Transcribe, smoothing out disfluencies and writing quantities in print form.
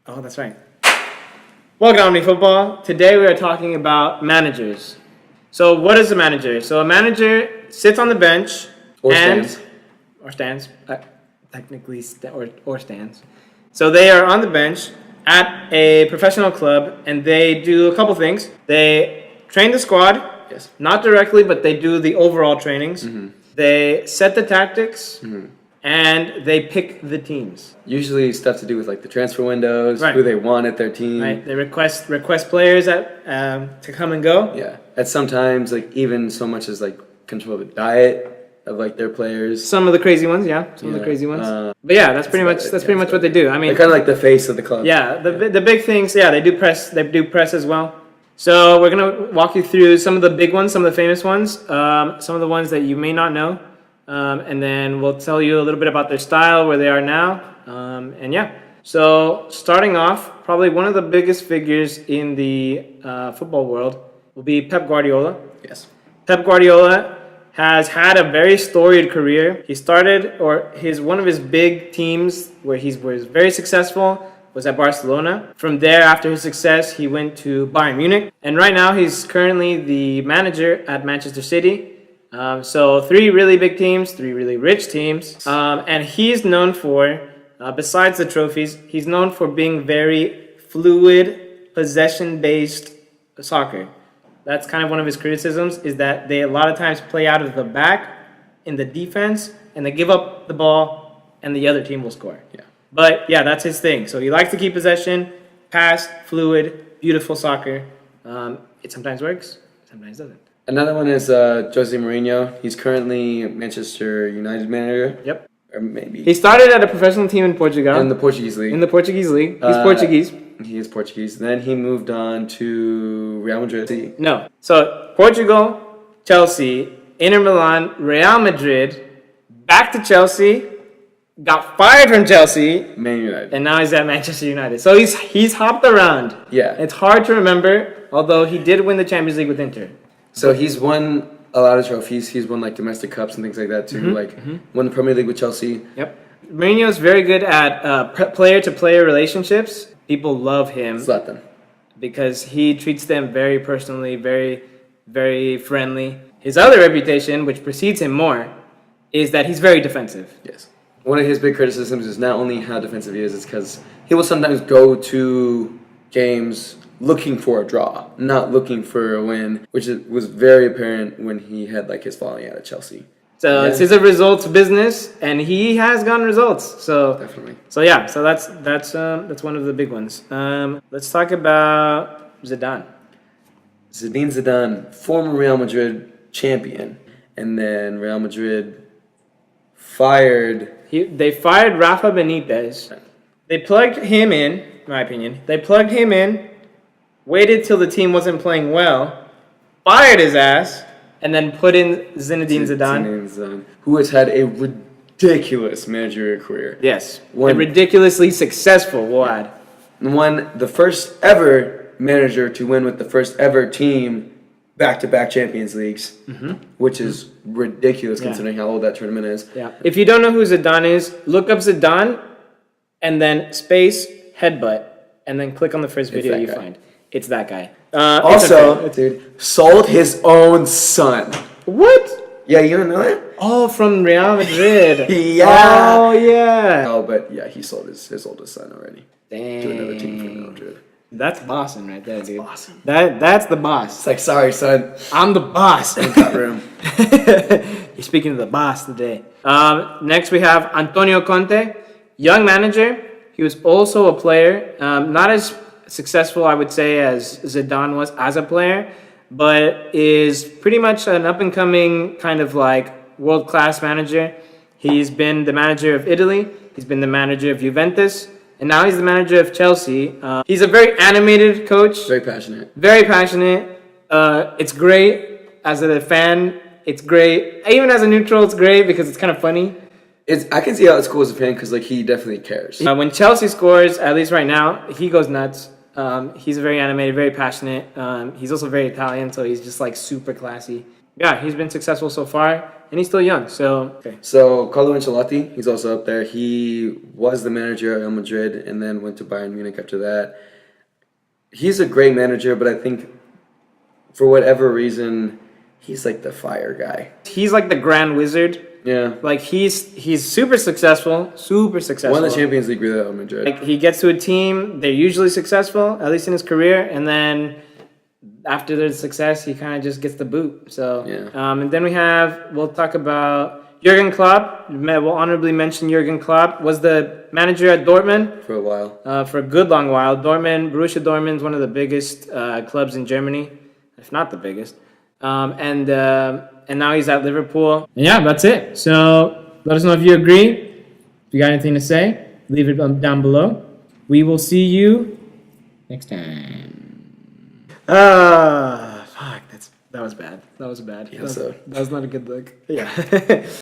Oh, that's right. Welcome to Omni Football. Today we are talking about managers. So what is a manager? So a manager sits on the bench Or and stands. or stands, technically or stands. So they are on the bench at a professional club and they do a couple things. They train the squad, Yes. not directly, but they do the overall trainings. Mm-hmm. They set the tactics and they pick the teams. Usually stuff to do with like the transfer windows, Right. who they want at their team. Right, they request players to come and go. Yeah. And sometimes like even so much as like control the diet of like their players. Some of the crazy ones, yeah. Some of the Yeah. crazy ones. But yeah, that's pretty much what they do. I mean, They're kind of like the face of the club. yeah, the big things. Yeah, they do press. They do press as well. So we're gonna walk you through some of the big ones, some of the famous ones, some of the ones that you may not know, and then we'll tell you a little bit about their style, where they are now, and yeah. So starting off, probably one of the biggest figures in the football world will be Pep Guardiola. Yes. Pep Guardiola has had a very storied career. He started, one of his big teams where he was very successful was at Barcelona. From there, after his success, he went to Bayern Munich. And right now, he's currently the manager at Manchester City. So 3 really big teams, 3 really rich teams. And he's known for, besides the trophies, he's known for being very fluid, possession-based soccer. That's kind of one of his criticisms, is that they a lot of times play out of the back in the defense, and they give up the ball, and the other team will score. Yeah. But yeah, that's his thing. So he likes to keep possession, pass, fluid, beautiful soccer. It sometimes works, sometimes doesn't. Another one is Jose Mourinho. He's currently Manchester United manager. Yep. Or maybe. He started at a professional team in Portugal. In the Portuguese league. In the Portuguese league. He's Portuguese. He is Portuguese. Then he moved on to Real Madrid. No. So Portugal, Chelsea, Inter Milan, Real Madrid, back to Chelsea, got fired from Chelsea, Man United. and now he's at Manchester United. So he's hopped around. Yeah. It's hard to remember, although he did win the Champions League with Inter. So he's won a lot of trophies. He's won like domestic cups and things like that too. Won the Premier League with Chelsea. Yep. Mourinho is very good at player-to-player relationships. People love him Zlatan. because he treats them very personally, very, very friendly. His other reputation, which precedes him more, is that he's very defensive. Yes. One of his big criticisms is not only how defensive he is, it's because he will sometimes go to games looking for a draw, not looking for a win, which was very apparent when he had like his falling out at Chelsea. So Yeah. It's a results business, and he has gotten results. So Definitely. So yeah, so that's one of the big ones. Let's talk about Zidane. Zinedine Zidane, former Real Madrid champion, and then Real Madrid fired. They fired Rafa Benitez. They plugged him in my opinion. They plugged him in, waited till the team wasn't playing well, fired his ass, and then put in Zinedine Zidane. Who has had a ridiculous managerial career. Yes, a ridiculously successful, we'll add. Won the first ever manager to win with the first ever team back-to-back Champions Leagues, which is ridiculous considering how old that tournament is. Yeah. If you don't know who Zidane is, look up Zidane and then space headbutt and then click on the first video you find. It's that guy. Also, dude, sold his own son. What? Yeah, you don't know that? Oh, from Real Madrid. Yeah. Oh, yeah. Oh, but yeah, he sold his oldest son already. Dang. To another team from Real Madrid. That's bossing right there, dude. Awesome. That's the boss. It's like, sorry, son. I'm the boss. In that room. You're speaking to the boss today. Next we have Antonio Conte, young manager. He was also a player, not as successful, I would say, as Zidane was as a player, but is pretty much an up-and-coming kind of like world-class manager. He's been the manager of Italy. He's been the manager of Juventus. And now he's the manager of Chelsea. He's a very animated coach. Very passionate. Very passionate. It's great. As a fan, it's great. Even as a neutral, it's great because it's kind of funny. I can see how it's cool as a fan because like he definitely cares. When Chelsea scores, at least right now, he goes nuts. He's very animated, very passionate. He's also very Italian, so he's just like super classy. Yeah, he's been successful so far. and he's still young. So okay. So Carlo Ancelotti, he's also up there. He was the manager at Real Madrid and then went to Bayern Munich after that. He's a great manager, but I think for whatever reason, he's like the fire guy. He's like the grand wizard. Yeah. Like he's super successful. Won the Champions League with Real Madrid. Like he gets to a team, they're usually successful, at least in his career, and then after their success, he kind of just gets the boot. So, Yeah. And then we'll talk about Jurgen Klopp. We'll honorably mention Jurgen Klopp was the manager at Dortmund For a while. for a good long while. Borussia Dortmund is one of the biggest clubs in Germany, if not the biggest. And now he's at Liverpool. And yeah, that's it. So let us know if you agree. If you got anything to say, leave it down below. We will see you next time. Fuck, that was bad. That was bad. Yeah, so. That was not a good look. Yeah.